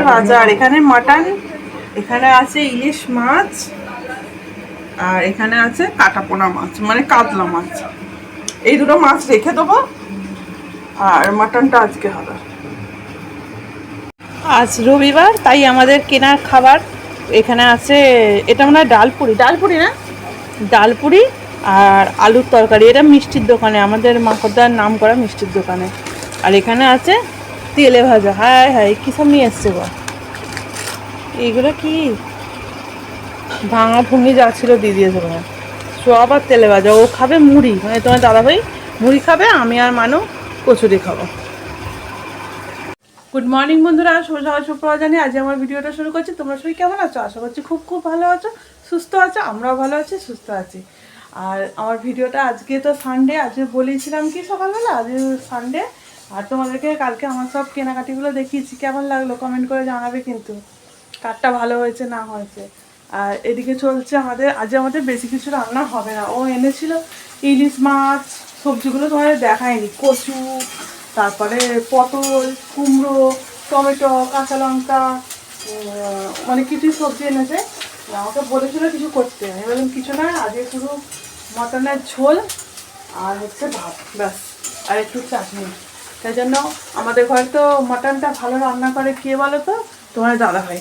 ভাজা, আর এখানে মাটন, এখানে আছে ইলিশ মাছ, আর এখানে আছে কাটাপোনা মাছ মানে কাতলা মাছ। এই দুটো মাছ রেখে দেবো, আর মাটনটা আজকে হবে। আজ রবিবার, তাই আমাদের কেনার খাবার এখানে আছে। এটা মনে হয় ডালপুরি, ডালপুরি না, ডালপুরি আর আলুর তরকারি। এটা মিষ্টির দোকানে, আমাদের মাকড়দার নাম করা মিষ্টির দোকানে। আর এখানে আছে তেলে ভাজা। হায় হায়, কী সব নিয়ে এসছে গো, এইগুলো কি ভাঙা ভুঙি যা ছিল দিয়ে দিয়েছে মনে হয়। সব আর তেলে ভাজা। ও খাবে মুড়ি, মানে তোমার দাদাভাই মুড়ি খাবে, আমি আর মানু কচুরি খাবো। গুড মর্নিং বন্ধুরা, সকাল সুপ্রভাত জানি। আজ আমার ভিডিওটা শুরু করছি। তোমরা সবাই কেমন আছো? আশা করছি খুব খুব ভালো আছো, সুস্থ আছো। আমরাও ভালো আছি, সুস্থ আছি। আর আমার ভিডিওটা আজকে তো সানডে, আজকে বলেছিলাম কি সকালবেলা আজকে সানডে। আর তোমাদেরকে কালকে আমার সব কেনাকাটিগুলো দেখিয়েছি, কেমন লাগলো কমেন্ট করে জানাবে কিন্তু, কারটা ভালো হয়েছে না হয়েছে। আর এদিকে চলছে আমাদের, আজ আমাদের বেশি কিছু রান্না হবে না। ও এনেছিল ইলিশ মাছ, সবজিগুলো তোমাদের দেখায়নি, কচু, তারপরে পটল, কুমড়ো, টমেটো, কাঁচা লঙ্কা, মানে কিছু সবজি এনেছে। আমাকে বলেছিল কিছু করতে, আমি বললাম কিছু না, আজকে শুধু মটনের ঝোল আর হচ্ছে ভাত, ব্যাস, আর একটু চাটনি। তাই জন্য আমাদের ঘরে তো মটনটা ভালো রান্না করে কে বলো তো? তোমার দাদা ভাই।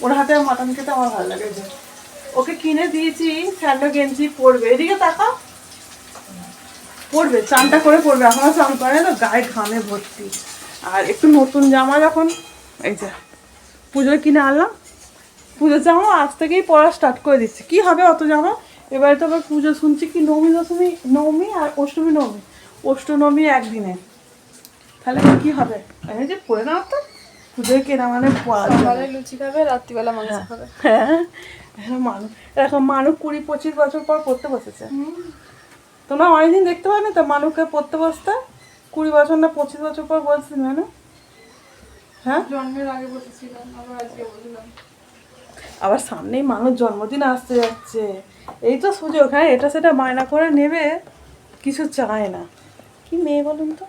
ওর হাতে মটন খেতে আমার ভালো লাগে। যে ওকে কিনে দিয়েছি স্যান্ডো গেঞ্জি, পরবে, এদিকে তাকাও, পরবে, চানটা করে পরবে, এখনও চান করে না, গায়ে ঘামে ভর্তি। আর একটু নতুন জামা যখন, এই যে পুজোয় কিনে আনলাম, পুজোর জামা আজ থেকেই পরা স্টার্ট করে দিচ্ছি। কি হবে অত জামা? এবারে তো আবার পুজো শুনছি কি নবমী দশমী, নবমী আর অষ্টমী, নবমী অষ্টনবমী একদিনে, তাহলে কি হবে? এই যে পরে নাও তো, পুজোয় কেনা মানে সকালে লুচি খাবে, রাত্রিবেলা মাংস খাবে। হ্যাঁ, মানুষ এরকম, মানুষ 20-25 বছর পর পড়তে বসেছে। তোমরা অনেকদিন দেখতে পাবে না তো মানুষকে পড়তে বসতে, 20 বছর না 25 বছর পর বলছিল না? হ্যাঁ, জন্মের আগে বসেছিলাম, আবার আজকে বললাম। আবার সামনেই মানুষ জন্মদিন আসতে যাচ্ছে, এই তো সুযোগ। হ্যাঁ, এটা সেটা বায়না করে নেবে, কিছু চায় না। কি মেয়ে বলুন তো?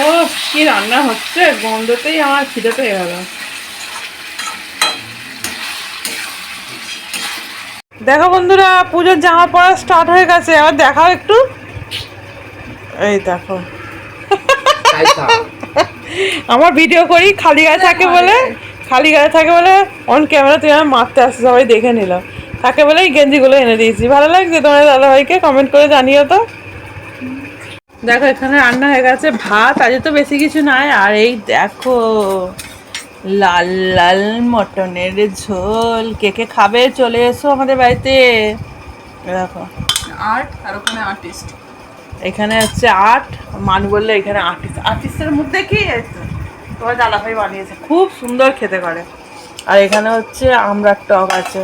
ও কি রান্না হচ্ছে, গন্ধতেই আমার খিদে পেয়ে গেল। দেখো বন্ধুরা, পুজোর জামা পরা স্টার্ট হয়ে গেছে। আবার দেখাও একটু, এই দেখো আমার ভিডিও করি, খালি গায়ে থাকে বলে, খালি গায়ে থাকে বলে অন ক্যামেরা তুই আমার মারতে আসছে, সবাই দেখে নিল, তাকে বলে এই গেঞ্জিগুলো এনে দিয়েছি। ভালো লাগছে তোমার দাদাভাইকে? কমেন্ট করে জানিও তো। দেখো এখানে রান্না হয়ে গেছে, ভাত, আজকে তো বেশি কিছু নাই। আর এই দেখো লাল লাল মটনের ঝোল। কে কে খাবে চলে এসো আমাদের বাড়িতে। দেখো আর্ট, আর ওখানে আর্টিস্ট। এখানে হচ্ছে আর্ট, মানু বললে এখানে আর্টিস্ট। আর্টিস্টের মধ্যে কি তোমার দাদাভাই বানিয়েছে, খুব সুন্দর খেতে করে। আর এখানে হচ্ছে আমড়ার টক আছে।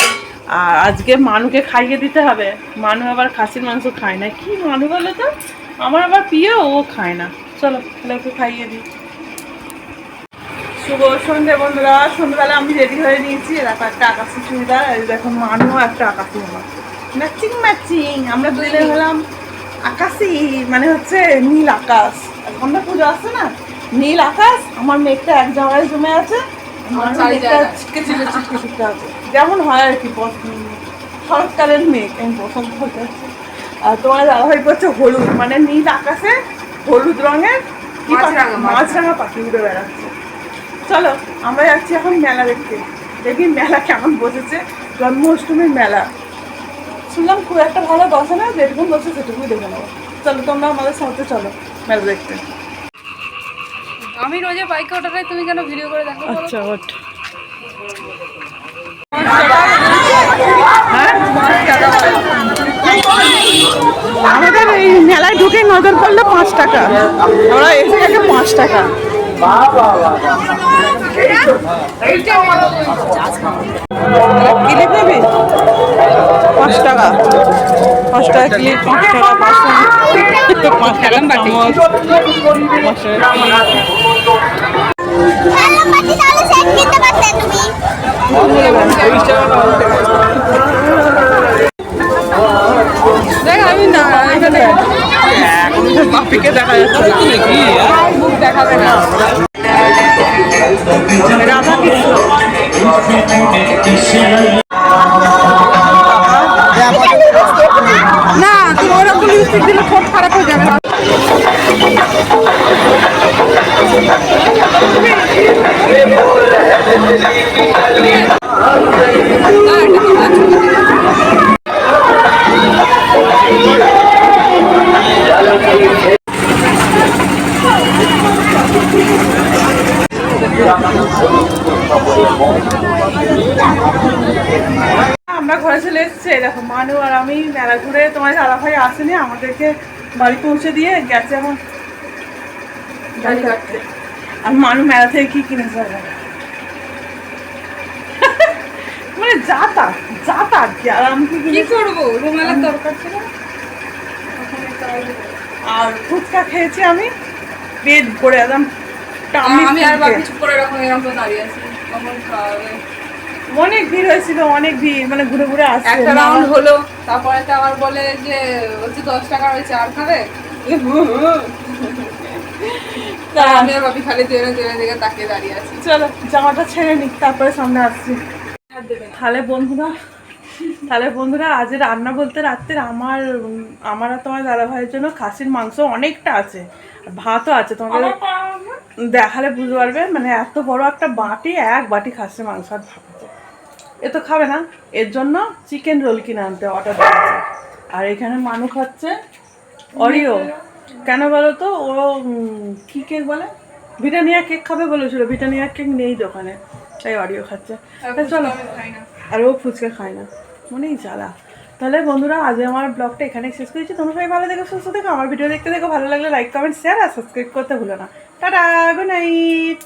আর আজকে মানুকে খাইয়ে দিতে হবে, মানু আবার খাসির মাংস খায় না। কি মানু বলো তো, আমার আবার প্রিয়, ও খায় না। চলো তাহলে ওকে খাইয়ে দিই। শুভ সন্ধ্যে বন্ধুরা, সন্ধ্যাবেলা আমি রেডি হয়ে নিয়েছি। দেখো একটা আকাশি চুড়িদার, এই দেখো মানু একটা আকাশি আমার, ম্যাচিং ম্যাচিং। আমরা দুজনে হলাম আকাশি, মানে হচ্ছে নীল আকাশ। এখন তো পুজো আসছে না, নীল আকাশ। আমার মেঘটা এক জায়গায় জমে আছে, ছিটকে ছিটকে ছিটকে ছিটকে আছে, যেমন হয় আর কি শরৎকালের মেঘ। আমি বসন্ত বলতে চাচ্ছি। আর তোমার দাদাভাই করছে হলুদ, মানে নীল আকাশে হলুদ রঙের মাছরাঙা পাখি উড়ে বেড়াচ্ছে। চলো আমরা যাচ্ছি এখন মেলা দেখতে, দেখি মেলা কেমন বসেছে। জন্মাষ্টমীর মেলা শুনলাম খুব একটা ভালো বসে না, যেটুকুন বসে সেটুকুই দেখে নেবো। চলো তোমরা আমাদের সাথে চলো মেলা দেখতে। আমি রোজে বাইকে ওঠাটাই তুমি কেন ভিডিও করে দেখো? আচ্ছা ওঠ। আমাদের এই মেলায় ঢুকে নজর পড়লো 5 টাকা, আমরা এসে গেছে 5 টাকা। ক্লিপ নেবি 5 টাকা, 5 টাকা ক্লিপ, 5 টাকা 5 টাকা 5 টাকা চামচ, 5 দেখ আমি না এখানে বাপিকে দেখা যাচ্ছে নাকি, মুখ দেখাবে না। রাধা কৃষ্ণ। না তুমি ওরকম লিপস্টিক দিলে ঠোঁট খারাপ হয়ে যাবে। আমরা ঘরে চলে এসেছি। দেখো মানু আর আমি মেলা ঘুরে, তোমার দাদা ভাই আসেনি, আমাদেরকে বাড়ি পৌঁছে দিয়ে গেছে এখন গাড়ি কাটতে। আর মানু মেলা থেকে কি কিনেছে মানে যাতা কি, আর আমি কি করবো, রুমালের দরকার ছিল। আর ফুচকা খেয়েছি আমি পেট ভরে একদম। আমি আর বাকি চুপ করে এরকম দাঁড়িয়ে আছি, কখন খাওয়াবে। অনেক ভিড় হয়েছিল, অনেক ভিড়, মানে ঘুরে ঘুরে আসছে। একটা রাউন্ড হলো, তারপরে তো আবার বলে যে হচ্ছে 10 টাকার ওই চার খাবে। আমি আর বাপি খালি জেনে দিকে তাকিয়ে দাঁড়িয়ে আছি। চলো জামাটা ছেড়ে নি, তারপরে সামনে আসছি। তাহলে বন্ধুরা আজ রান্না বলতে রাত্রের আমার আর তোমার দাদা ভাইয়ের জন্য খাসির মাংস অনেকটা আছে, ভাতও আছে। তোমাদের দেখালে বুঝতে পারবে, মানে এত বড় একটা বাটি, এক বাটি খাসির মাংস আর ভাত আছে। এ তো খাবে না, এর জন্য চিকেন রোল কিনে আনতে অর্ডার দিয়েছে। আর এখানে মানু খাচ্ছে অরিও। কেন বলো তো, ও কি কেক বলে, ব্রিটানিয়া কেক খাবে বলেছিল, ব্রিটানিয়া কেক নেই দোকানে, তাই অরিও খাচ্ছে। চলো, আর ও ফুচকা খায় না, মনেই জ্বালা। তাহলে বন্ধুরা আজ আমার ব্লগটা এখানে শেষ করেছি। তোমরা সবাই ভালো দেখো, সুস্থ দেখো, আমার ভিডিও দেখতে দেখো, ভালো লাগলে লাইক কমেন্ট শেয়ার আর সাবস্ক্রাইব করতে ভুলো না। Tata, good night.